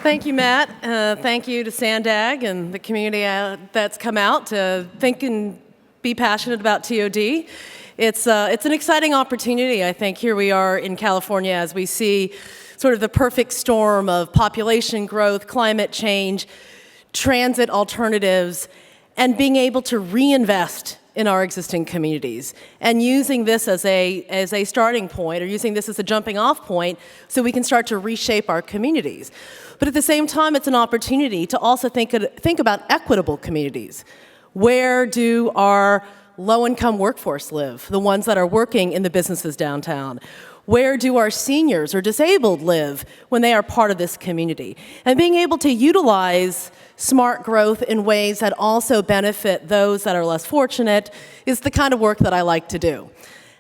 Thank you, Matt. Thank you to SANDAG and the community that's come out to think and be passionate about TOD. It's an exciting opportunity, I think. Here we are in California as we see sort of the perfect storm of population growth, climate change, transit alternatives, and being able to reinvest in our existing communities, and using this as a starting point, or using this as a jumping off point, so we can start to reshape our communities. But at the same time, it's an opportunity to also think about equitable communities. Where do our low-income workforce live, the ones that are working in the businesses downtown? Where do our seniors or disabled live when they are part of this community? And being able to utilize smart growth in ways that also benefit those that are less fortunate is the kind of work that I like to do.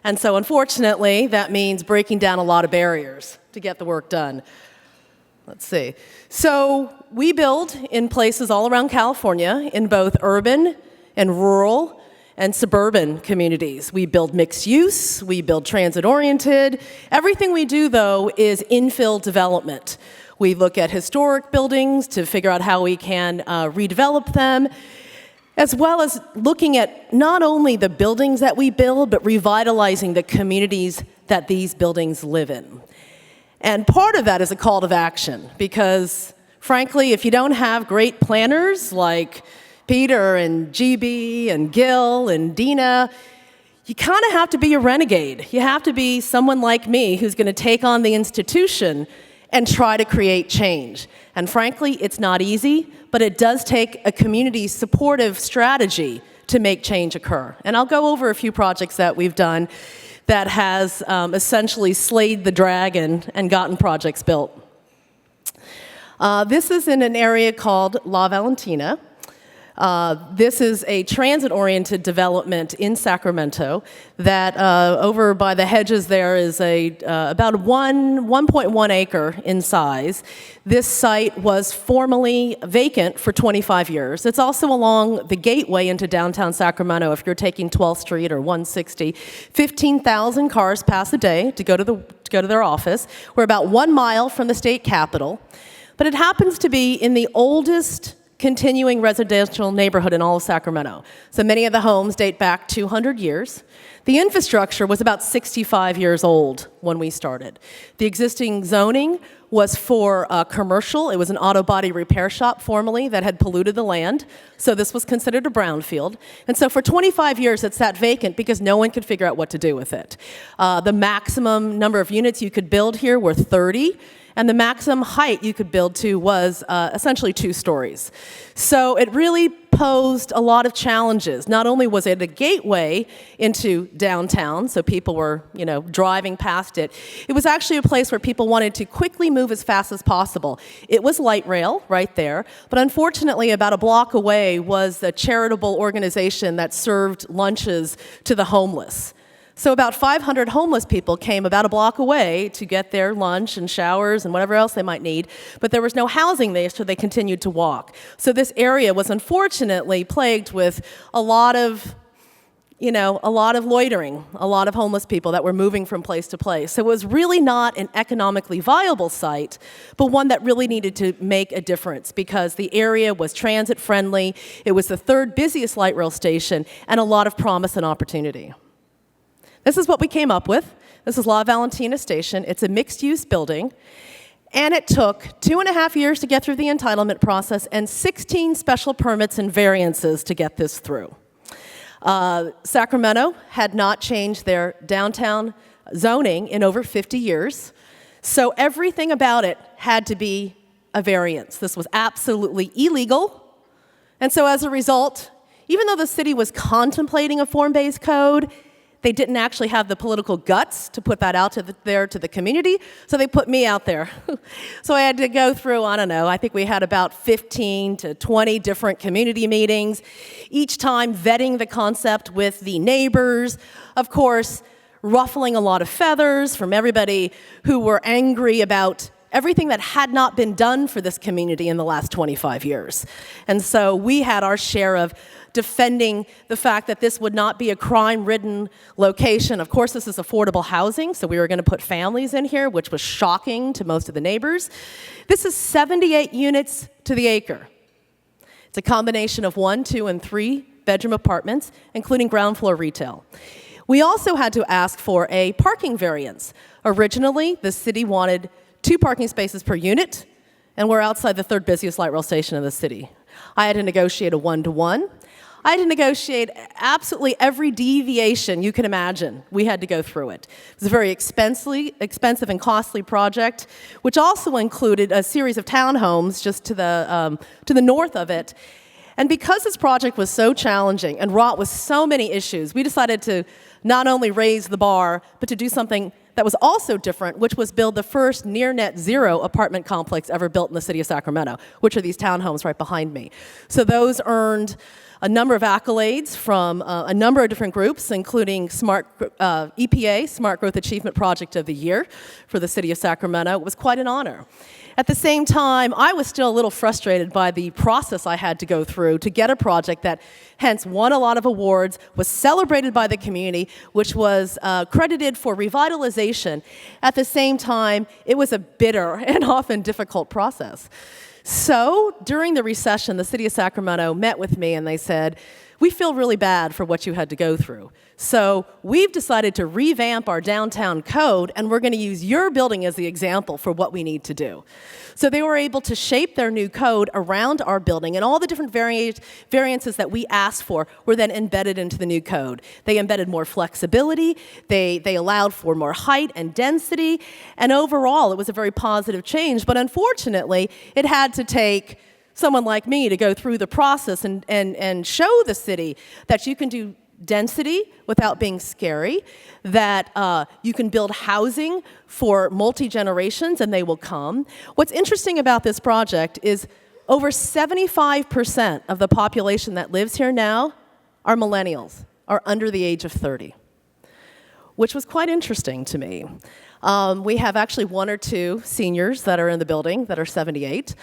And so unfortunately, that means breaking down a lot of barriers to get the work done. Let's see. So we build in places all around California, in both urban and rural and suburban communities. We build mixed use, we build transit-oriented. Everything we do, though, is infill development. We look at historic buildings to figure out how we can redevelop them, as well as looking at not only the buildings that we build, but revitalizing the communities that these buildings live in. And part of that is a call to action, because frankly, if you don't have great planners like Peter and GB and Gil and Dina, you kind of have to be a renegade. You have to be someone like me who's going to take on the institution and try to create change. And frankly, it's not easy, but it does take a community supportive strategy to make change occur. And I'll go over a few projects that we've done that has essentially slayed the dragon and gotten projects built. This is in an area called La Valentina. This is a transit-oriented development in Sacramento that over by the hedges there is about 1.1 acre in size. This site was formerly vacant for 25 years. It's also along the gateway into downtown Sacramento. If you're taking 12th Street or 160, 15,000 cars pass a day to go to their office. We're about 1 mile from the state capitol. But it happens to be in the oldest continuing residential neighborhood in all of Sacramento. So many of the homes date back 200 years. The infrastructure was about 65 years old when we started. The existing zoning was for commercial. It was an auto body repair shop formerly that had polluted the land. So this was considered a brownfield. And so for 25 years, it sat vacant because no one could figure out what to do with it. The maximum number of units you could build here were 30. And the maximum height you could build to was essentially 2 stories. So it really posed a lot of challenges. Not only was it a gateway into downtown, so people were, driving past it, it was actually a place where people wanted to quickly move as fast as possible. It was light rail right there, but unfortunately about a block away was a charitable organization that served lunches to the homeless. So about 500 homeless people came about a block away to get their lunch and showers and whatever else they might need, but there was no housing there, so they continued to walk. So this area was unfortunately plagued with a lot of loitering, a lot of homeless people that were moving from place to place. So it was really not an economically viable site, but one that really needed to make a difference because the area was transit friendly, it was the 3rd busiest light rail station, and a lot of promise and opportunity. This is what we came up with. This is La Valentina Station. It's a mixed-use building, and it took 2.5 years to get through the entitlement process and 16 special permits and variances to get this through. Sacramento had not changed their downtown zoning in over 50 years, so everything about it had to be a variance. This was absolutely illegal, and so as a result, even though the city was contemplating a form-based code, they didn't actually have the political guts to put that out there to the community, so they put me out there. So I had to go through, I think we had about 15 to 20 different community meetings, each time vetting the concept with the neighbors, of course, ruffling a lot of feathers from everybody who were angry about everything that had not been done for this community in the last 25 years. And so we had our share of defending the fact that this would not be a crime-ridden location. Of course, this is affordable housing, so we were going to put families in here, which was shocking to most of the neighbors. This is 78 units to the acre. It's a combination of 1, 2, and 3-bedroom apartments, including ground floor retail. We also had to ask for a parking variance. Originally, the city wanted 2 parking spaces per unit, and we're outside the 3rd busiest light rail station in the city. I had to negotiate a 1-to-1. I had to negotiate absolutely every deviation you can imagine. We had to go through it. It was a very expensive and costly project, which also included a series of townhomes just to the north of it. And because this project was so challenging and wrought with so many issues, we decided to not only raise the bar, but to do something that was also different, which was build the first near net zero apartment complex ever built in the city of Sacramento, which are these townhomes right behind me. So those earned a number of accolades from a number of different groups, including EPA, Smart Growth Achievement Project of the Year for the city of Sacramento. It was quite an honor. At the same time, I was still a little frustrated by the process I had to go through to get a project that hence won a lot of awards, was celebrated by the community, which was credited for revitalization. At the same time, it was a bitter and often difficult process. So during the recession, the city of Sacramento met with me and they said, we feel really bad for what you had to go through. So we've decided to revamp our downtown code, and we're going to use your building as the example for what we need to do. So they were able to shape their new code around our building, and all the different variances that we asked for were then embedded into the new code. They embedded more flexibility, they allowed for more height and density, and overall it was a very positive change. But unfortunately, it had to take someone like me to go through the process and show the city that you can do density without being scary, that you can build housing for multi-generations and they will come. What's interesting about this project is over 75% of the population that lives here now are millennials, are under the age of 30, which was quite interesting to me. We have actually 1 or 2 seniors that are in the building that are 78.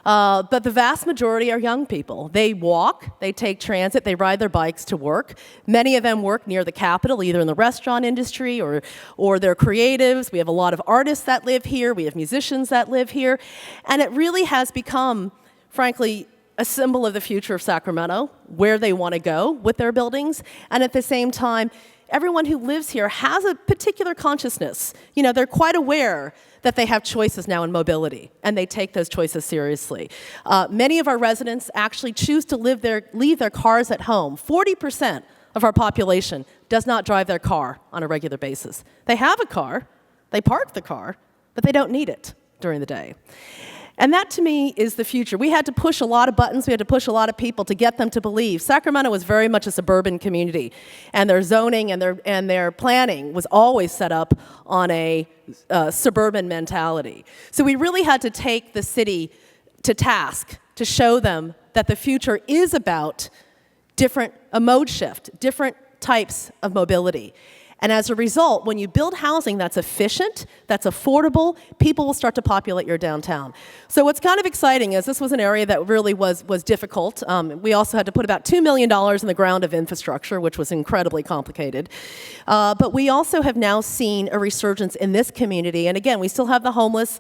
But the vast majority are young people. They walk, they take transit, they ride their bikes to work. Many of them work near the Capitol, either in the restaurant industry or they're creatives. We have a lot of artists that live here. We have musicians that live here. And it really has become, frankly, a symbol of the future of Sacramento, where they want to go with their buildings. And at the same time, everyone who lives here has a particular consciousness. You know, they're quite aware that they have choices now in mobility, and they take those choices seriously. Many of our residents actually choose to leave their cars at home. 40% of our population does not drive their car on a regular basis. They have a car, they park the car, but they don't need it during the day. And that, to me, is the future. We had to push a lot of buttons. We had to push a lot of people to get them to believe. Sacramento was very much a suburban community, and their zoning and their planning was always set up on a suburban mentality. So we really had to take the city to task to show them that the future is about a mode shift, different types of mobility. And as a result, when you build housing that's efficient, that's affordable, people will start to populate your downtown. So what's kind of exciting is this was an area that really was difficult. We also had to put about $2 million in the ground of infrastructure, which was incredibly complicated. But we also have now seen a resurgence in this community. And again, we still have the homeless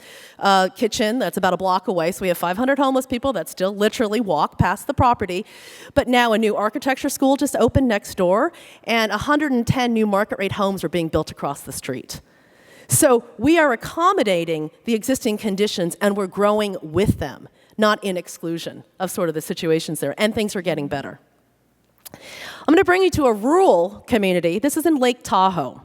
kitchen that's about a block away. So we have 500 homeless people that still literally walk past the property. But now a new architecture school just opened next door, and 110 new market rate homes are being built across the street. So we are accommodating the existing conditions, and we're growing with them, not in exclusion of sort of the situations there, and things are getting better. I'm going to bring you to a rural community. This is in Lake Tahoe.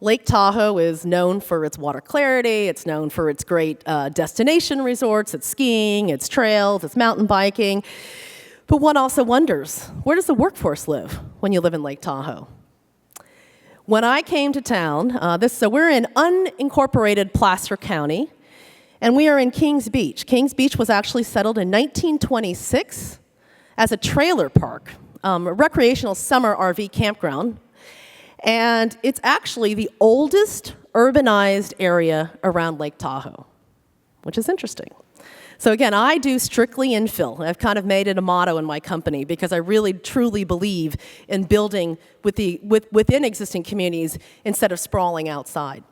Lake Tahoe is known for its water clarity, it's known for its great destination resorts, its skiing, its trails, its mountain biking. But one also wonders, where does the workforce live when you live in Lake Tahoe? When I came to town, so we're in unincorporated Placer County, and we are in Kings Beach. Kings Beach was actually settled in 1926 as a trailer park, a recreational summer RV campground, and it's actually the oldest urbanized area around Lake Tahoe. which is interesting. So again, I do strictly infill. I've kind of made it a motto in my company because I really, truly believe in building within existing communities instead of sprawling outside.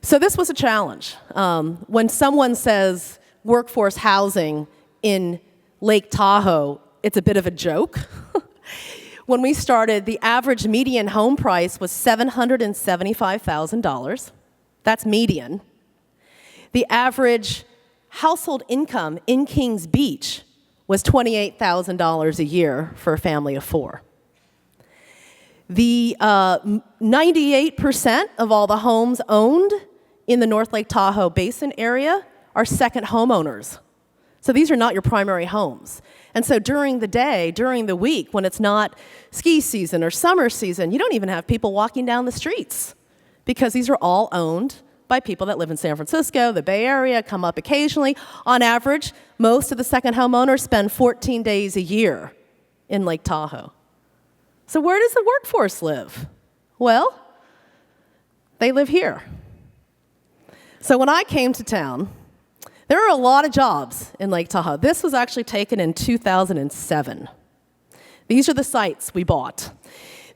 So this was a challenge. When someone says workforce housing in Lake Tahoe, it's a bit of a joke. When we started, the average median home price was $775,000. That's median. The average household income in Kings Beach was $28,000 a year for a family of 4. The 98% of all the homes owned in the North Lake Tahoe Basin area are second homeowners. So these are not your primary homes. And so during the day, during the week, when it's not ski season or summer season, you don't even have people walking down the streets because these are all owned by people that live in San Francisco, the Bay Area, come up occasionally. On average, most of the second homeowners spend 14 days a year in Lake Tahoe. So where does the workforce live? Well, they live here. So when I came to town, there were a lot of jobs in Lake Tahoe. This was actually taken in 2007. These are the sites we bought.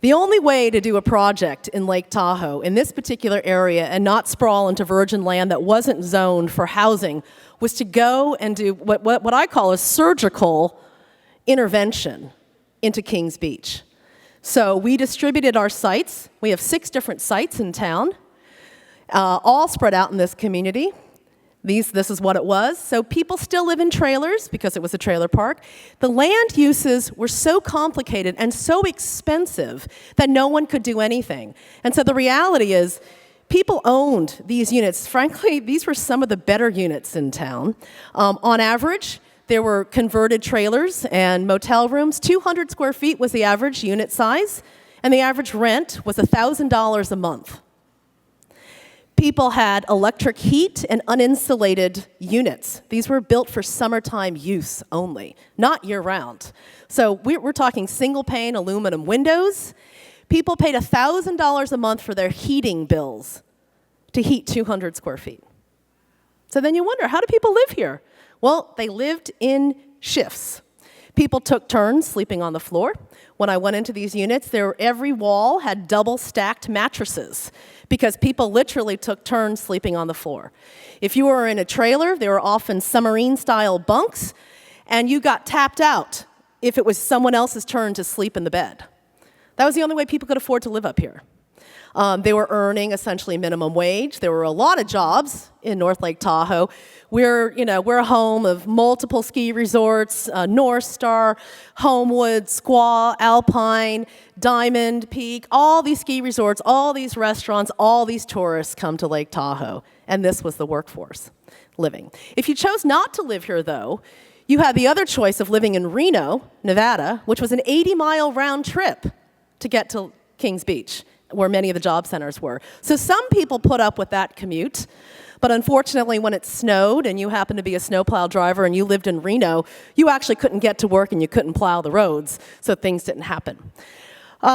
The only way to do a project in Lake Tahoe in this particular area and not sprawl into virgin land that wasn't zoned for housing was to go and do what I call a surgical intervention into Kings Beach. So we distributed our sites. We have 6 different sites in town, all spread out in this community. This is what it was. So people still live in trailers because it was a trailer park. The land uses were so complicated and so expensive that no one could do anything. And so the reality is people owned these units. Frankly, these were some of the better units in town. On average, there were converted trailers and motel rooms. 200 square feet was the average unit size, and the average rent was $1,000 a month. People had electric heat and uninsulated units. These were built for summertime use only, not year-round. So we're talking single-pane aluminum windows. People paid $1,000 a month for their heating bills to heat 200 square feet. So then you wonder, how do people live here? Well, they lived in shifts. People took turns sleeping on the floor. When I went into these units, every wall had double-stacked mattresses because people literally took turns sleeping on the floor. If you were in a trailer, there were often submarine-style bunks, and you got tapped out if it was someone else's turn to sleep in the bed. That was the only way people could afford to live up here. They were earning essentially minimum wage. There were a lot of jobs in North Lake Tahoe. We're a home of multiple ski resorts, North Star, Homewood, Squaw, Alpine, Diamond, Peak, all these ski resorts, all these restaurants, all these tourists come to Lake Tahoe, and this was the workforce living. If you chose not to live here, though, you had the other choice of living in Reno, Nevada, which was an 80-mile round trip to get to Kings Beach, where many of the job centers were. So some people put up with that commute, but unfortunately when it snowed and you happened to be a snowplow driver and you lived in Reno, you actually couldn't get to work and you couldn't plow the roads, so things didn't happen.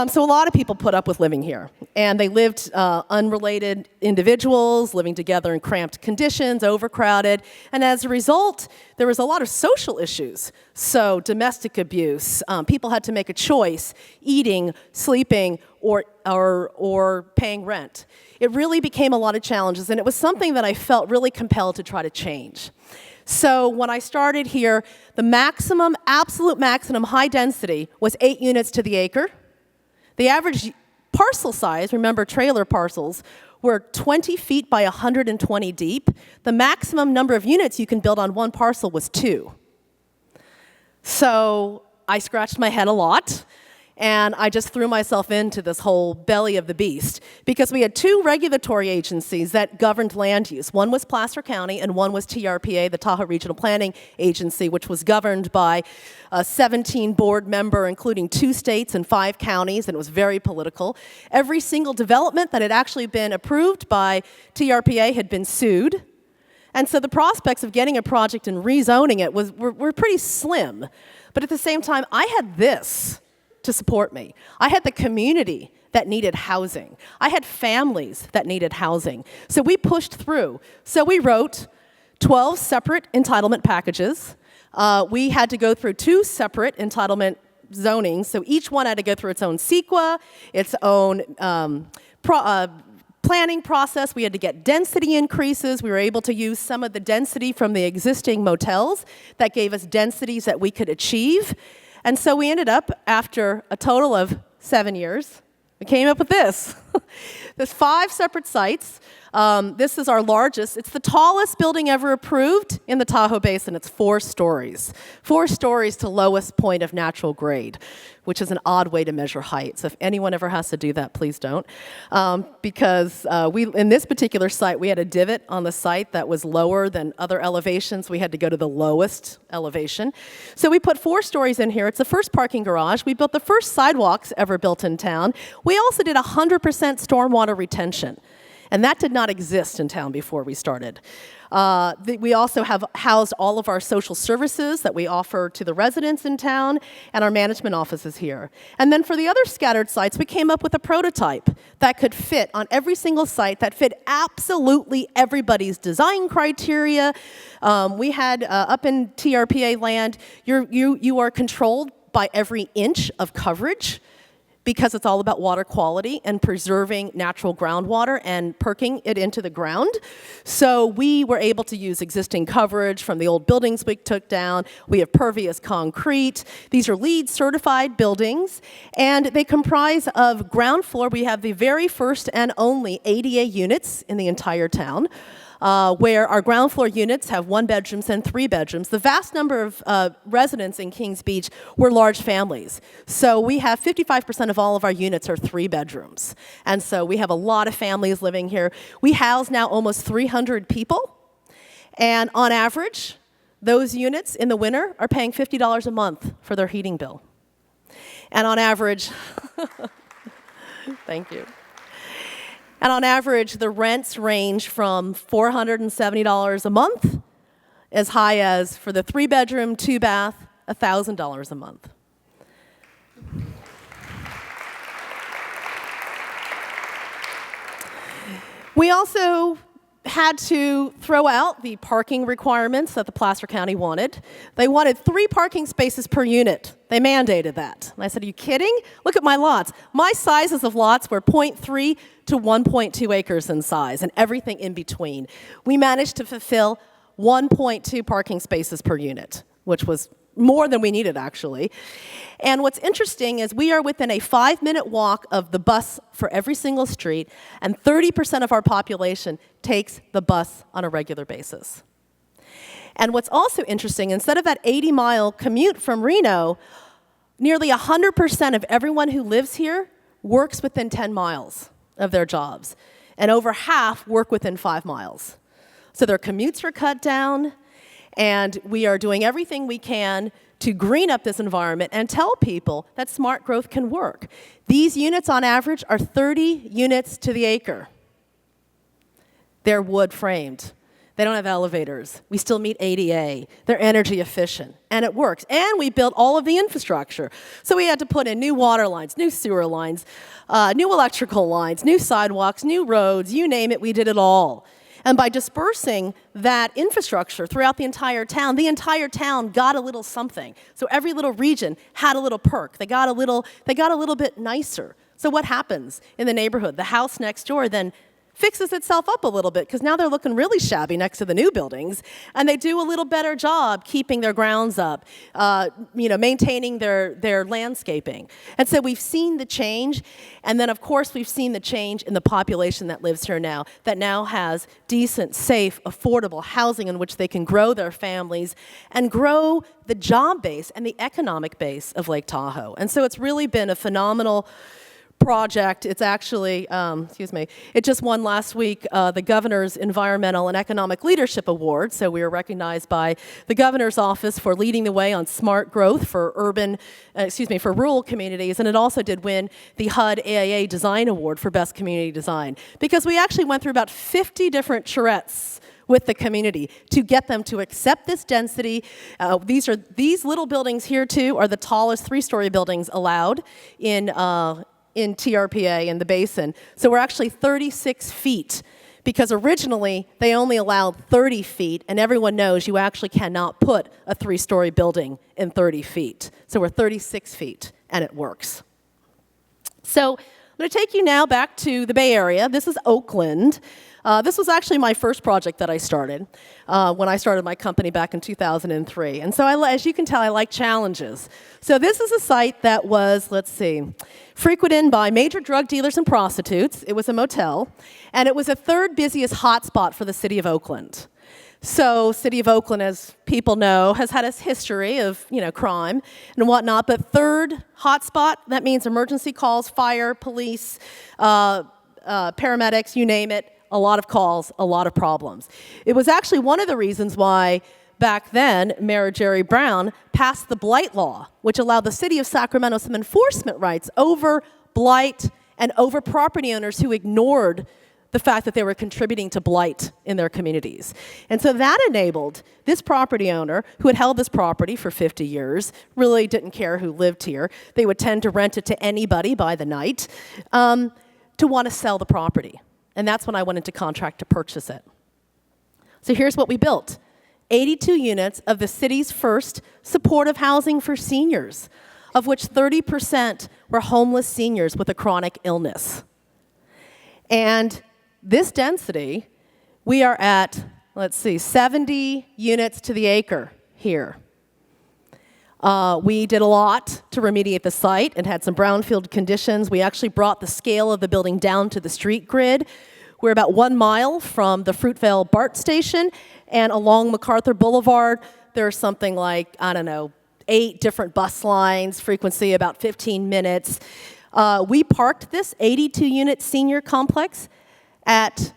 So a lot of people put up with living here, and they lived unrelated individuals, living together in cramped conditions, overcrowded, and as a result, there was a lot of social issues. So domestic abuse, people had to make a choice, eating, sleeping, or paying rent. It really became a lot of challenges, and it was something that I felt really compelled to try to change. So when I started here, the maximum, absolute maximum high density was 8 units to the acre. The average parcel size, remember trailer parcels, were 20 feet by 120 deep. The maximum number of units you can build on one parcel was 2. So I scratched my head a lot, and I just threw myself into this whole belly of the beast because we had 2 regulatory agencies that governed land use. One was Placer County, and one was TRPA, the Tahoe Regional Planning Agency, which was governed by a 17 board member, including 2 states and 5 counties, and it was very political. Every single development that had actually been approved by TRPA had been sued. And so the prospects of getting a project and rezoning it were pretty slim. But at the same time, I had this to support me. I had the community that needed housing. I had families that needed housing. So we pushed through. So we wrote 12 separate entitlement packages. We had to go through 2 separate entitlement zonings, so each one had to go through its own CEQA, its own planning process. We had to get density increases. We were able to use some of the density from the existing motels that gave us densities that we could achieve. And so we ended up, after a total of 7 years, we came up with this. There's 5 separate sites. This is our largest. It's the tallest building ever approved in the Tahoe Basin. It's 4 stories. 4 stories to lowest point of natural grade, which is an odd way to measure height. So if anyone ever has to do that, please don't. Because in this particular site, we had a divot on the site that was lower than other elevations. We had to go to the lowest elevation. So we put 4 stories in here. It's the first parking garage. We built the first sidewalks ever built in town. We also did 100% stormwater retention. And that did not exist in town before we started. We also have housed all of our social services that we offer to the residents in town, and our management offices here. And then for the other scattered sites, we came up with a prototype that could fit on every single site, that fit absolutely everybody's design criteria. We had, up in TRPA land, you are controlled by every inch of coverage, because it's all about water quality and preserving natural groundwater and perking it into the ground. So we were able to use existing coverage from the old buildings we took down. We have pervious concrete. These are LEED certified buildings, and they comprise of ground floor. We have the very first and only ADA units in the entire town. Where our ground floor units have 1 bedrooms and 3 bedrooms. The vast number of residents in Kings Beach were large families. So we have 55% of all of our units are 3 bedrooms. And so we have a lot of families living here. We house now almost 300 people. And on average, those units in the winter are paying $50 a month for their heating bill. And on average, thank you. And on average, the rents range from $470 a month, as high as, for the 3-bedroom, 2-bath, $1,000 a month. We also had to throw out the parking requirements that the Placer County wanted. They wanted 3 parking spaces per unit. They mandated that. And I said, are you kidding? Look at my lots. My sizes of lots were 0.3 to 1.2 acres in size, and everything in between. We managed to fulfill 1.2 parking spaces per unit, which was more than we needed, actually. And what's interesting is we are within a 5-minute walk of the bus for every single street, and 30% of our population takes the bus on a regular basis. And what's also interesting, instead of that 80-mile commute from Reno, nearly 100% of everyone who lives here works within 10 miles of their jobs, and over half work within 5 miles. So their commutes are cut down, and we are doing everything we can to green up this environment and tell people that smart growth can work. These units, on average, are 30 units to the acre. They're wood framed. They don't have elevators. We still meet ADA. They're energy efficient, and it works. And we built all of the infrastructure. So we had to put in new water lines, new sewer lines, new electrical lines, new sidewalks, new roads, you name it, we did it all. And by dispersing that infrastructure throughout the entire town got a little something. So every little region had a little perk. They got a little bit nicer. So what happens in the neighborhood? The house next door then fixes itself up a little bit, because now they're looking really shabby next to the new buildings, and they do a little better job keeping their grounds up, maintaining their landscaping. And so we've seen the change, and then of course we've seen the change in the population that lives here now, that now has decent, safe, affordable housing in which they can grow their families and grow the job base and the economic base of Lake Tahoe. And so it's really been a phenomenal project. It's actually, it just won last week the Governor's Environmental and Economic Leadership Award. So we were recognized by the Governor's office for leading the way on smart growth for for rural communities. And it also did win the HUD AIA Design Award for Best Community Design, because we actually went through about 50 different charrettes with the community to get them to accept this density. These little buildings here too are the tallest 3-story buildings allowed in TRPA in the basin. So we're actually 36 feet because originally they only allowed 30 feet, and everyone knows you actually cannot put a 3-story building in 30 feet. So we're 36 feet, and it works. So I'm going to take you now back to the Bay Area. This is Oakland. This was actually my first project that I started when I started my company back in 2003. And so, as you can tell, I like challenges. So this is a site that was, frequented by major drug dealers and prostitutes. It was a motel. And it was the 3rd busiest hotspot for the city of Oakland. So city of Oakland, as people know, has had a history of, crime and whatnot. But 3rd hotspot, that means emergency calls, fire, police, paramedics, you name it. A lot of calls, a lot of problems. It was actually one of the reasons why back then Mayor Jerry Brown passed the blight law, which allowed the city of Sacramento some enforcement rights over blight and over property owners who ignored the fact that they were contributing to blight in their communities. And so that enabled this property owner, who had held this property for 50 years, really didn't care who lived here, they would tend to rent it to anybody by the night, to want to sell the property. And that's when I went into contract to purchase it. So here's what we built. 82 units of the city's first supportive housing for seniors, of which 30% were homeless seniors with a chronic illness. And this density, we are at, 70 units to the acre here. We did a lot to remediate the site and had some brownfield conditions. We actually brought the scale of the building down to the street grid. We're about 1 mile from the Fruitvale BART station, and along MacArthur Boulevard, there's something like, 8 different bus lines, frequency about 15 minutes. We parked this 82-unit senior complex at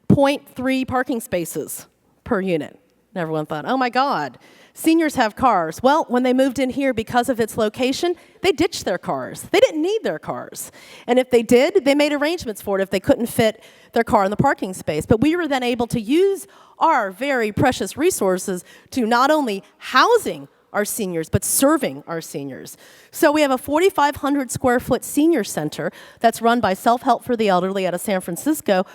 0.3 parking spaces per unit. And everyone thought, oh my God, seniors have cars. Well, when they moved in here because of its location, they ditched their cars. They didn't need their cars. And if they did, they made arrangements for it if they couldn't fit their car in the parking space. But we were then able to use our very precious resources to not only housing our seniors, but serving our seniors. So we have a 4,500 square foot senior center that's run by Self-Help for the Elderly out of San Francisco,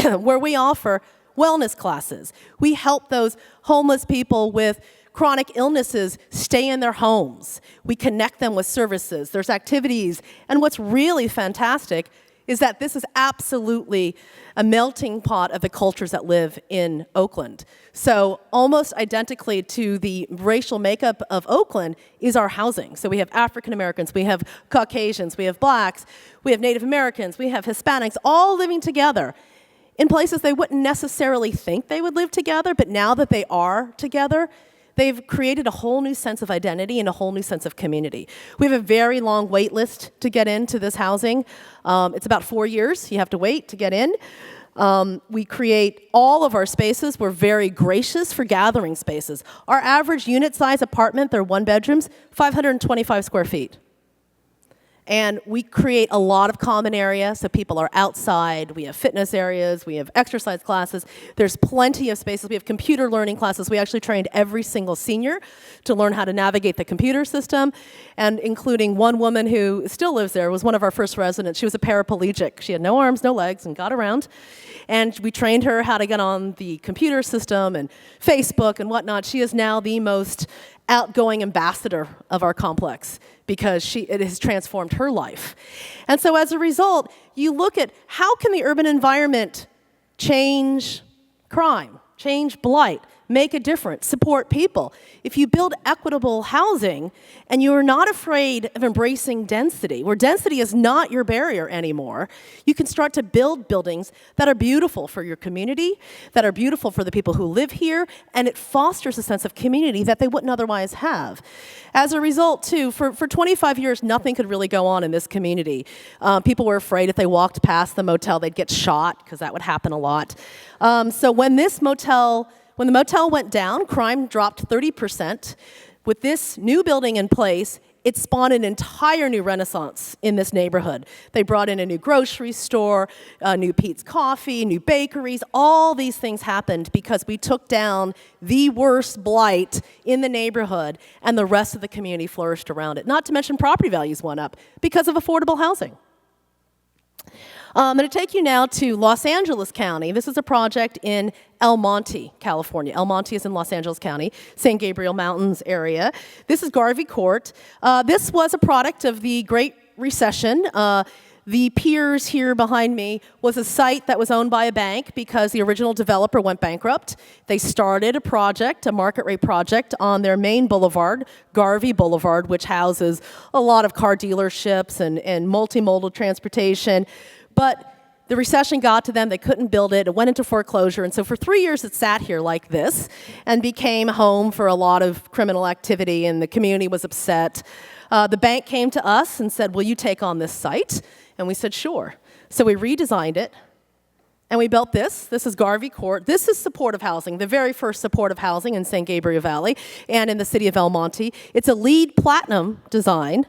where we offer wellness classes. We help those homeless people with chronic illnesses stay in their homes. We connect them with services. There's activities. And what's really fantastic is that this is absolutely a melting pot of the cultures that live in Oakland. So almost identically to the racial makeup of Oakland is our housing. So we have African Americans, we have Caucasians, we have blacks, we have Native Americans, we have Hispanics, all living together in places they wouldn't necessarily think they would live together, but now that they are together, they've created a whole new sense of identity and a whole new sense of community. We have a very long wait list to get into this housing. It's about 4 years you have to wait to get in. We create all of our spaces. We're very gracious for gathering spaces. Our average unit size apartment, they're 1 bedrooms, 525 square feet. And we create a lot of common area, so people are outside. We have fitness areas. We have exercise classes. There's plenty of spaces. We have computer learning classes. We actually trained every single senior to learn how to navigate the computer system, and including one woman who still lives there, was one of our first residents. She was a paraplegic. She had no arms, no legs, and got around. And we trained her how to get on the computer system and Facebook and whatnot. She is now the most outgoing ambassador of our complex because it has transformed her life. And so as a result, you look at how can the urban environment change crime, change blight, make a difference, support people. If you build equitable housing and you're not afraid of embracing density, where density is not your barrier anymore, you can start to build buildings that are beautiful for your community, that are beautiful for the people who live here, and it fosters a sense of community that they wouldn't otherwise have. As a result, too, for 25 years, nothing could really go on in this community. People were afraid if they walked past the motel, they'd get shot, because that would happen a lot. So when the motel went down, crime dropped 30%. With this new building in place, it spawned an entire new renaissance in this neighborhood. They brought in a new grocery store, new Pete's Coffee, new bakeries. All these things happened because we took down the worst blight in the neighborhood, and the rest of the community flourished around it. Not to mention property values went up because of affordable housing. I'm going to take you now to Los Angeles County. This is a project in El Monte, California. El Monte is in Los Angeles County, San Gabriel Mountains area. This is Garvey Court. This was a product of the Great Recession. The Piers here behind me was a site that was owned by a bank because the original developer went bankrupt. They started a project, a market rate project, on their main boulevard, Garvey Boulevard, which houses a lot of car dealerships and multimodal transportation. But the recession got to them, they couldn't build it, it went into foreclosure, and so for 3 years it sat here like this and became home for a lot of criminal activity, and the community was upset. The bank came to us and said, will you take on this site? And we said, sure. So we redesigned it, and we built this. This is Garvey Court. This is supportive housing, the very first supportive housing in San Gabriel Valley and in the city of El Monte. It's a LEED Platinum design.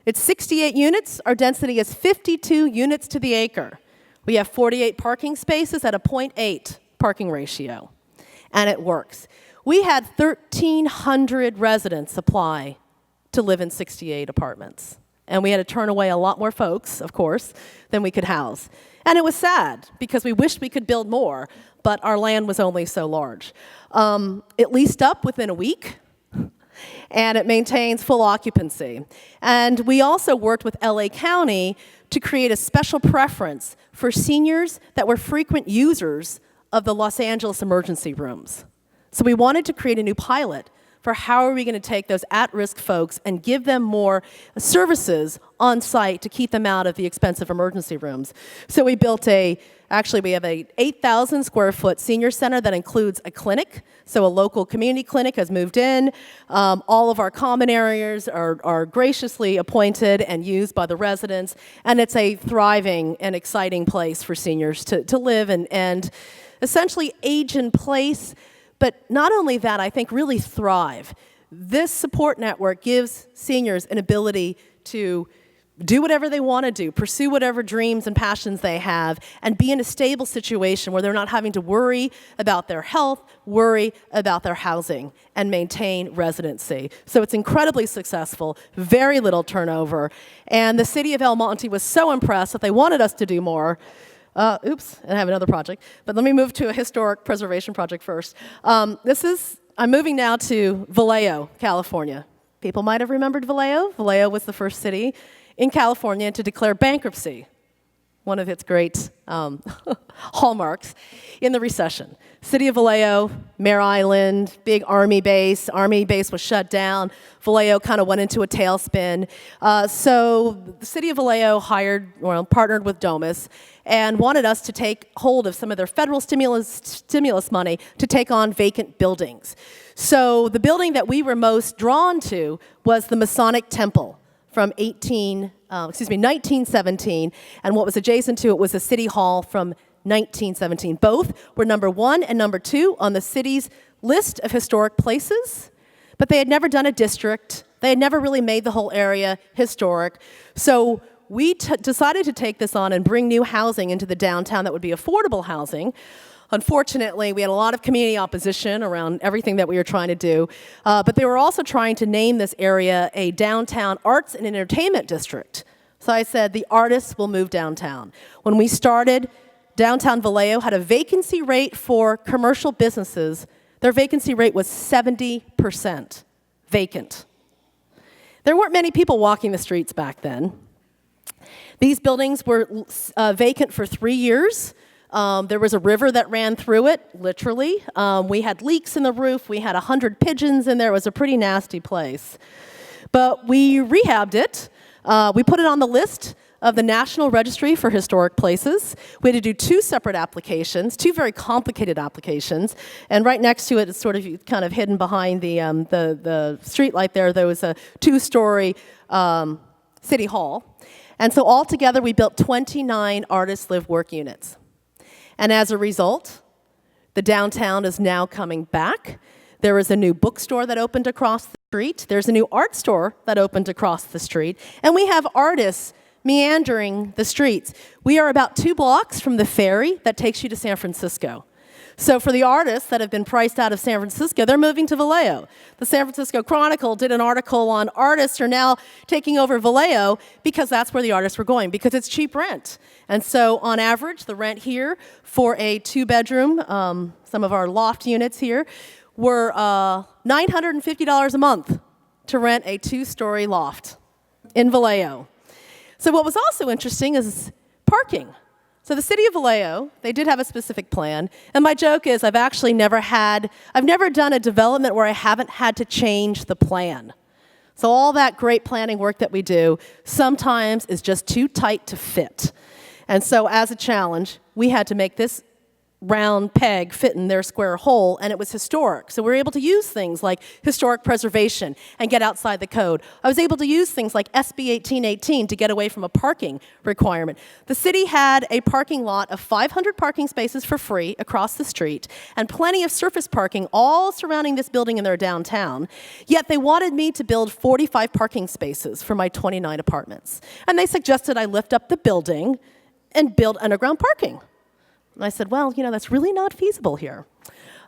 It's 68 units. Our density is 52 units to the acre. We have 48 parking spaces at a 0.8 parking ratio, and it works. We had 1,300 residents apply to live in 68 apartments. And we had to turn away a lot more folks, of course, than we could house. And it was sad, because we wished we could build more, but our land was only so large. It leased up within a week, and it maintains full occupancy. And we also worked with LA County to create a special preference for seniors that were frequent users of the Los Angeles emergency rooms. So we wanted to create a new pilot for how are we going to take those at-risk folks and give them more services on site to keep them out of the expensive emergency rooms. So we built actually we have a 8,000 square foot senior center that includes a clinic. So a local community clinic has moved in. All of our common areas are graciously appointed and used by the residents. And it's a thriving and exciting place for seniors to live and essentially age in place. But not only that, I think really thrive. This support network gives seniors an ability to do whatever they want to do, pursue whatever dreams and passions they have, and be in a stable situation where they're not having to worry about their health, worry about their housing, and maintain residency. So it's incredibly successful, very little turnover, and the city of El Monte was so impressed that they wanted us to do more. Oops, and I have another project. But let me move to a historic preservation project first. I'm moving now to Vallejo, California. People might have remembered Vallejo. Vallejo was the first city in California to declare bankruptcy, one of its great hallmarks in the recession. City of Vallejo, Mare Island, big Army base. Army base was shut down. Vallejo kind of went into a tailspin. So the city of Vallejo partnered with Domus and wanted us to take hold of some of their federal stimulus money to take on vacant buildings. So the building that we were most drawn to was the Masonic Temple from 1917, and what was adjacent to it was a city hall from 1917. Both were number 1 and number 2 on the city's list of historic places, but they had never done a district. They had never really made the whole area historic. So we decided to take this on and bring new housing into the downtown that would be affordable housing. Unfortunately, we had a lot of community opposition around everything that we were trying to do, but they were also trying to name this area a downtown arts and entertainment district. So I said, the artists will move downtown. When we started, downtown Vallejo had a vacancy rate for commercial businesses. Their vacancy rate was 70% vacant. There weren't many people walking the streets back then. These buildings were vacant for 3 years. There was a river that ran through it, literally. We had leaks in the roof. We had 100 pigeons in there. It was a pretty nasty place. But we rehabbed it. We put it on the list of the National Registry for Historic Places. We had to do 2 separate applications, 2 very complicated applications. And right next to it, it's sort of kind of hidden behind the street light there was a 2-story city hall. And so altogether, we built 29 artist live work units. And as a result, the downtown is now coming back. There is a new bookstore that opened across the street. There's a new art store that opened across the street. And we have artists meandering the streets. We are about 2 blocks from the ferry that takes you to San Francisco. So for the artists that have been priced out of San Francisco, they're moving to Vallejo. The San Francisco Chronicle did an article on artists are now taking over Vallejo because that's where the artists were going, because it's cheap rent. And so on average, the rent here for a 2-bedroom, some of our loft units here, were $950 a month to rent a 2-story loft in Vallejo. So what was also interesting is parking. So the city of Vallejo, they did have a specific plan, and my joke is I've never done a development where I haven't had to change the plan. So all that great planning work that we do sometimes is just too tight to fit. And so as a challenge, we had to make this round peg fit in their square hole, and it was historic. So we were able to use things like historic preservation and get outside the code. I was able to use things like SB 1818 to get away from a parking requirement. The city had a parking lot of 500 parking spaces for free across the street and plenty of surface parking all surrounding this building in their downtown. Yet they wanted me to build 45 parking spaces for my 29 apartments. And they suggested I lift up the building and build underground parking. And I said, well, that's really not feasible here.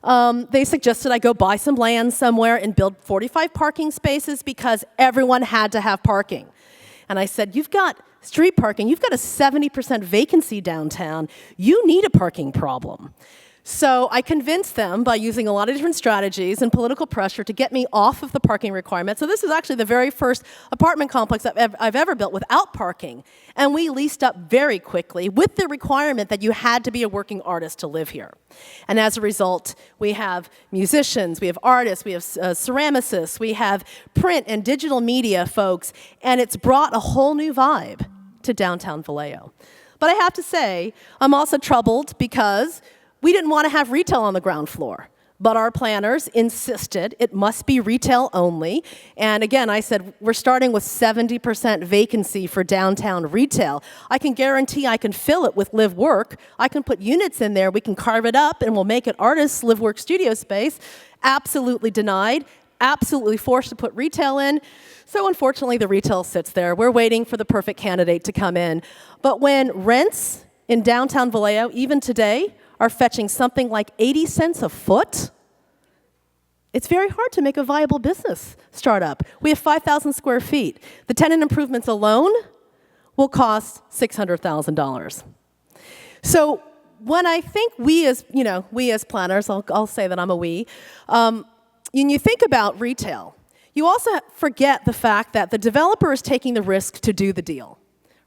They suggested I go buy some land somewhere and build 45 parking spaces because everyone had to have parking. And I said, you've got street parking, you've got a 70% vacancy downtown, you need a parking problem. So I convinced them by using a lot of different strategies and political pressure to get me off of the parking requirement. So this is actually the very first apartment complex I've ever built without parking. And we leased up very quickly with the requirement that you had to be a working artist to live here. And as a result, we have musicians, we have artists, we have ceramicists, we have print and digital media folks, and it's brought a whole new vibe to downtown Vallejo. But I have to say, I'm also troubled because we didn't want to have retail on the ground floor, but our planners insisted it must be retail only. And again, I said, we're starting with 70% vacancy for downtown retail. I can guarantee I can fill it with live-work. I can put units in there. We can carve it up, and we'll make it artists' live-work studio space. Absolutely denied. Absolutely forced to put retail in. So unfortunately, the retail sits there. We're waiting for the perfect candidate to come in. But when rents in downtown Vallejo, even today, are fetching something like 80 cents a foot, it's very hard to make a viable business startup. We have 5,000 square feet. The tenant improvements alone will cost $600,000. So when I think we as planners, I'll say that I'm a we, when you think about retail, you also forget the fact that the developer is taking the risk to do the deal.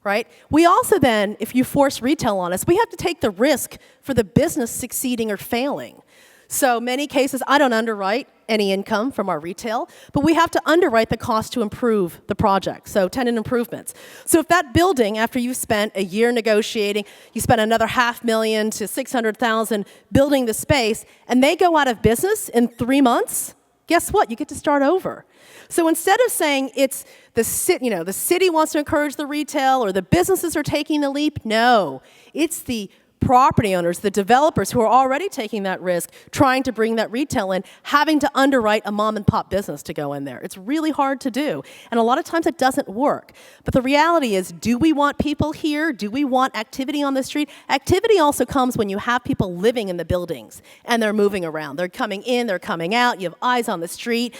Right? We also then, if you force retail on us, we have to take the risk for the business succeeding or failing. So many cases, I don't underwrite any income from our retail, but we have to underwrite the cost to improve the project, so tenant improvements. So if that building, after you've spent a year negotiating, you spent another $500,000 to $600,000 building the space, and they go out of business in 3 months, guess what? You get to start over. So instead of saying it's the city wants to encourage the retail or the businesses are taking the leap, no. It's the property owners, the developers who are already taking that risk, trying to bring that retail in, having to underwrite a mom and pop business to go in there. It's really hard to do. And a lot of times it doesn't work. But the reality is, do we want people here? Do we want activity on the street? Activity also comes when you have people living in the buildings and they're moving around. They're coming in, they're coming out, you have eyes on the street.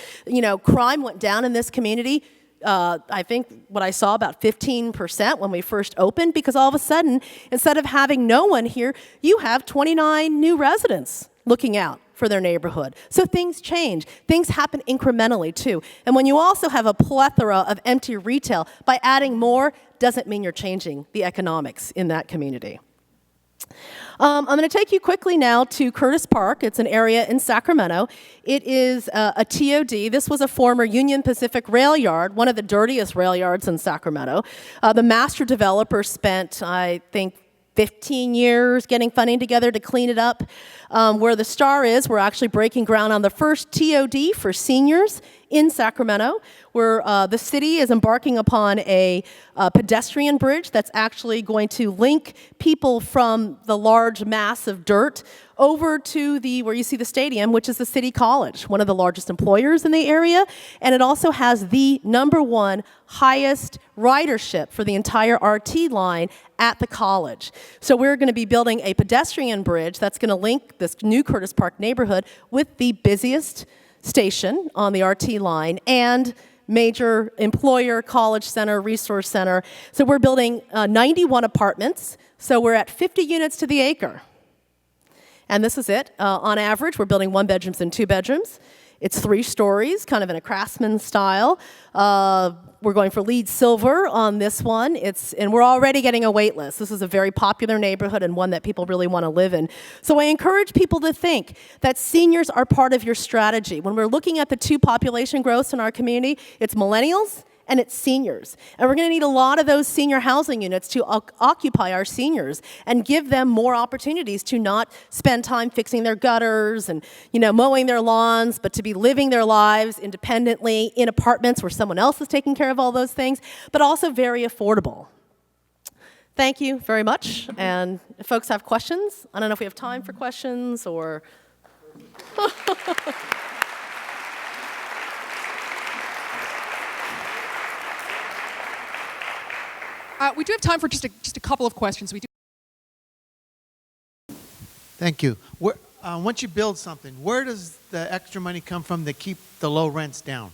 Crime went down in this community. I think what I saw about 15% when we first opened, because all of a sudden, instead of having no one here, you have 29 new residents looking out for their neighborhood. So things change. Things happen incrementally too. And when you also have a plethora of empty retail, by adding more doesn't mean you're changing the economics in that community. I'm going to take you quickly now to Curtis Park. It's an area in Sacramento. It is a TOD. This was a former Union Pacific rail yard, one of the dirtiest rail yards in Sacramento. The master developer spent, I think, 15 years getting funding together to clean it up. Where the star is, we're actually breaking ground on the first TOD for seniors in Sacramento, where the city is embarking upon a pedestrian bridge that's actually going to link people from the large mass of dirt over to where you see the stadium, which is the City College, one of the largest employers in the area, and it also has the #1 highest ridership for the entire RT line at the college. So we're going to be building a pedestrian bridge that's going to link this new Curtis Park neighborhood with the busiest station on the RT line and major employer, college center, resource center. So we're building 91 apartments, so we're at 50 units to the acre. And this is it. On average, we're building 1 bedrooms and 2 bedrooms. It's 3 stories, kind of in a craftsman style. We're going for LEED Silver on this one. And we're already getting a wait list. This is a very popular neighborhood and one that people really want to live in. So I encourage people to think that seniors are part of your strategy. When we're looking at the 2 population growths in our community, it's millennials and it's seniors. And we're going to need a lot of those senior housing units to occupy our seniors and give them more opportunities to not spend time fixing their gutters and, mowing their lawns, but to be living their lives independently in apartments where someone else is taking care of all those things, but also very affordable. Thank you very much. And if folks have questions, I don't know if we have time for questions or... We do have time for just a couple of questions. We do. Thank you. Once you build something, where does the extra money come from to keep the low rents down?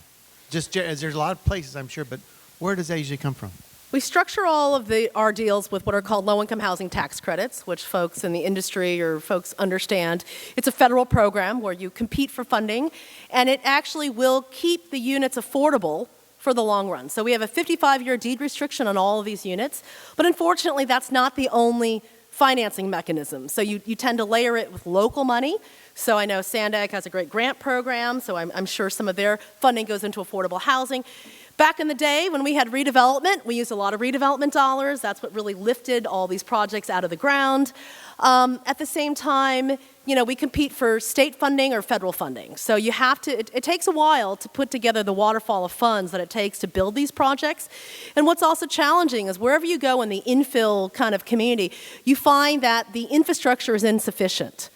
There's a lot of places, I'm sure, but where does that usually come from? We structure all of our deals with what are called low-income housing tax credits, which folks in the industry or folks understand. It's a federal program where you compete for funding, and it actually will keep the units affordable for the long run. So we have a 55-year deed restriction on all of these units, but unfortunately that's not the only financing mechanism. So you tend to layer it with local money. So I know SANDAG has a great grant program, so I'm sure some of their funding goes into affordable housing. Back in the day when we had redevelopment, we used a lot of redevelopment dollars. That's what really lifted all these projects out of the ground. At the same time, we compete for state funding or federal funding. So you have to, it takes a while to put together the waterfall of funds that it takes to build these projects. And what's also challenging is wherever you go in the infill kind of community, you find that the infrastructure is insufficient.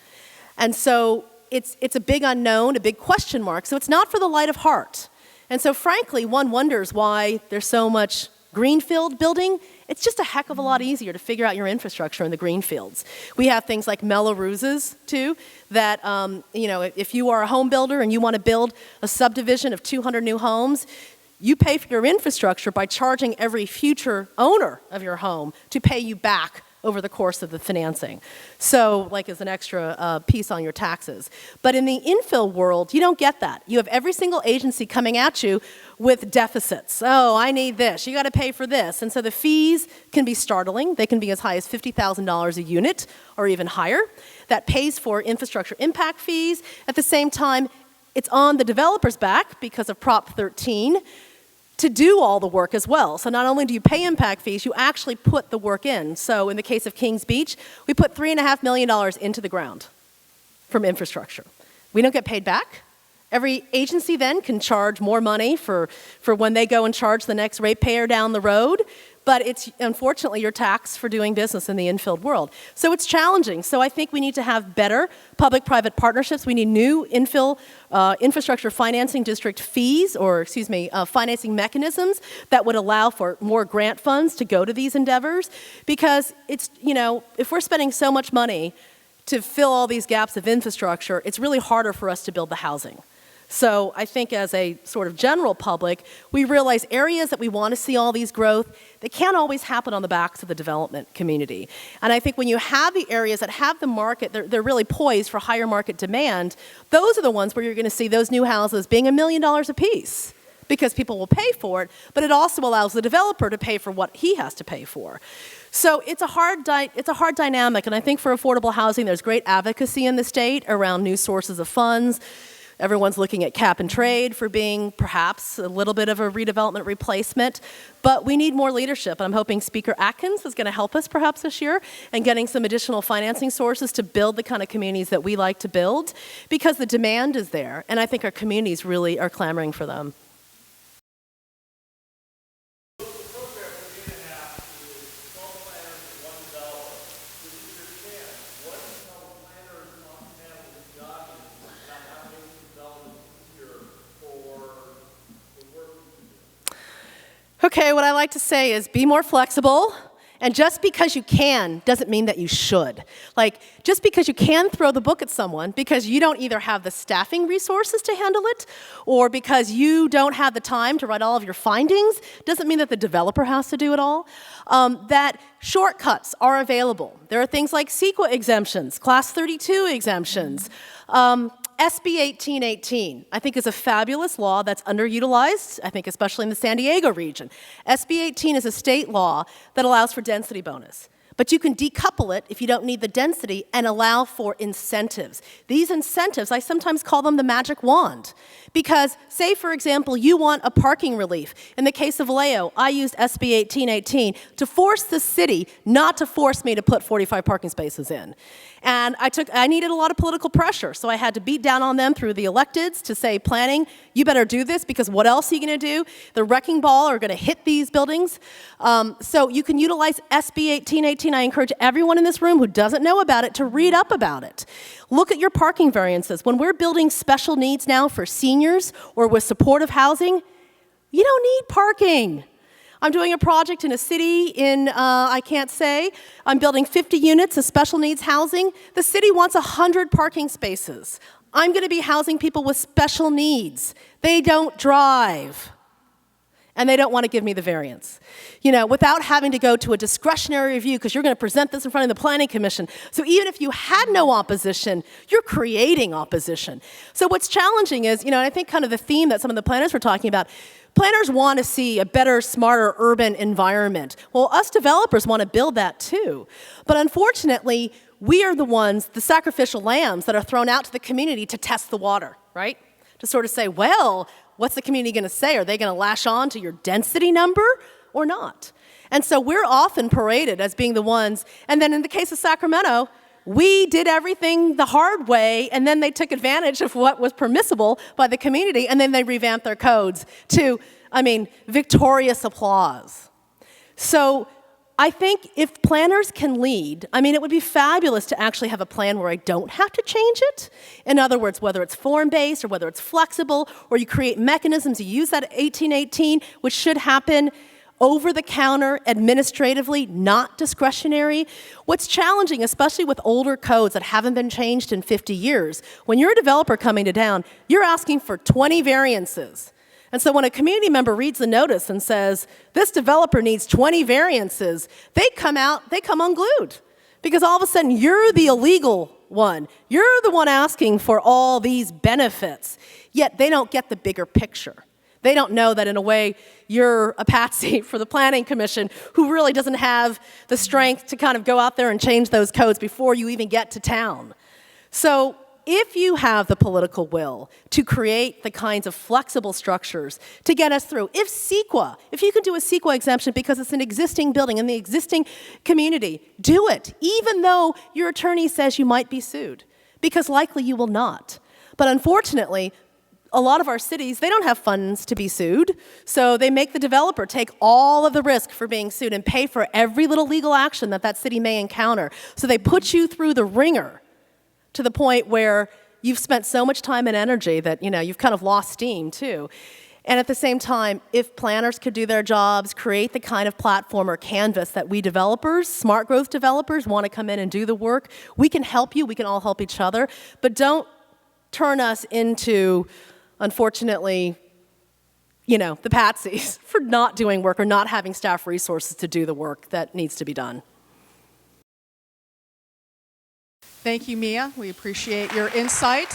And so it's a big unknown, a big question mark. So it's not for the light of heart. And so frankly, one wonders why there's so much greenfield building. It's just a heck of a lot easier to figure out your infrastructure in the greenfields. We have things like Mello-Rooses, too, that, if you are a home builder and you want to build a subdivision of 200 new homes, you pay for your infrastructure by charging every future owner of your home to pay you back over the course of the financing. So, as an extra piece on your taxes. But in the infill world, you don't get that. You have every single agency coming at you with deficits. Oh, I need this. You got to pay for this. And so the fees can be startling. They can be as high as $50,000 a unit or even higher. That pays for infrastructure impact fees. At the same time, it's on the developer's back because of Prop 13 to do all the work as well. So not only do you pay impact fees, you actually put the work in. So in the case of Kings Beach, we put $3.5 million into the ground from infrastructure. We don't get paid back. Every agency then can charge more money for when they go and charge the next ratepayer down the road, but it's unfortunately your tax for doing business in the infilled world. So it's challenging. So I think we need to have better public-private partnerships. We need new infill infrastructure financing district fees, financing mechanisms that would allow for more grant funds to go to these endeavors. Because it's, if we're spending so much money to fill all these gaps of infrastructure, it's really harder for us to build the housing. So I think as a sort of general public, we realize areas that we want to see all these growth, they can't always happen on the backs of the development community. And I think when you have the areas that have the market, they're really poised for higher market demand, those are the ones where you're going to see those new houses being $1 million a piece because people will pay for it, but it also allows the developer to pay for what he has to pay for. So it's a hard dynamic, and I think for affordable housing, there's great advocacy in the state around new sources of funds. Everyone's looking at cap and trade for being perhaps a little bit of a redevelopment replacement. But we need more leadership. And I'm hoping Speaker Atkins is going to help us perhaps this year in getting some additional financing sources to build the kind of communities that we like to build, because the demand is there. And I think our communities really are clamoring for them. Okay, what I like to say is be more flexible, and just because you can doesn't mean that you should. Like, just because you can throw the book at someone because you don't either have the staffing resources to handle it, or because you don't have the time to write all of your findings, doesn't mean that the developer has to do it all. That shortcuts are available. There are things like CEQA exemptions, Class 32 exemptions. SB 1818, I think, is a fabulous law that's underutilized, I think especially in the San Diego region. SB 18 is a state law that allows for density bonus. But you can decouple it if you don't need the density and allow for incentives. These incentives, I sometimes call them the magic wand. Because, say, for example, you want a parking relief. In the case of Vallejo, I used SB 1818 to force the city not to force me to put 45 parking spaces in. And I needed a lot of political pressure, so I had to beat down on them through the electeds to say, planning, you better do this, because what else are you going to do? The wrecking ball are going to hit these buildings. So you can utilize SB 1818. I encourage everyone in this room who doesn't know about it to read up about it. Look at your parking variances. When we're building special needs now for seniors or with supportive housing, you don't need parking. I'm doing a project in a city in, I can't say, I'm building 50 units of special needs housing. The city wants 100 parking spaces. I'm going to be housing people with special needs. They don't drive. And they don't want to give me the variance, without having to go to a discretionary review, because you're going to present this in front of the Planning Commission. So even if you had no opposition, you're creating opposition. So what's challenging is, and I think kind of the theme that some of the planners were talking about, planners want to see a better, smarter urban environment. Well, us developers want to build that too. But unfortunately, we are the ones, the sacrificial lambs, that are thrown out to the community to test the water, right? To sort of say, well, what's the community going to say? Are they going to lash on to your density number or not? And so we're often paraded as being the ones, and then in the case of Sacramento, we did everything the hard way, and then they took advantage of what was permissible by the community, and then they revamped their codes to, victorious applause. So I think if planners can lead, it would be fabulous to actually have a plan where I don't have to change it. In other words, whether it's form-based or whether it's flexible, or you create mechanisms, you use that 1818, which should happen over-the-counter, administratively, not discretionary. What's challenging, especially with older codes that haven't been changed in 50 years, when you're a developer coming to town, you're asking for 20 variances. And so when a community member reads the notice and says, this developer needs 20 variances, they come unglued. Because all of a sudden, you're the illegal one. You're the one asking for all these benefits. Yet they don't get the bigger picture. They don't know that in a way, you're a patsy for the Planning Commission who really doesn't have the strength to kind of go out there and change those codes before you even get to town. So if you have the political will to create the kinds of flexible structures to get us through, if you can do a CEQA exemption because it's an existing building in the existing community, do it, even though your attorney says you might be sued, because likely you will not. But unfortunately, a lot of our cities, they don't have funds to be sued, so they make the developer take all of the risk for being sued and pay for every little legal action that city may encounter. So they put you through the ringer to the point where you've spent so much time and energy that, you've kind of lost steam too. And at the same time, if planners could do their jobs, create the kind of platform or canvas that we developers, smart growth developers, want to come in and do the work, we can help you, we can all help each other, but don't turn us into, unfortunately, the patsies for not doing work or not having staff resources to do the work that needs to be done. Thank you, Meea. We appreciate your insight.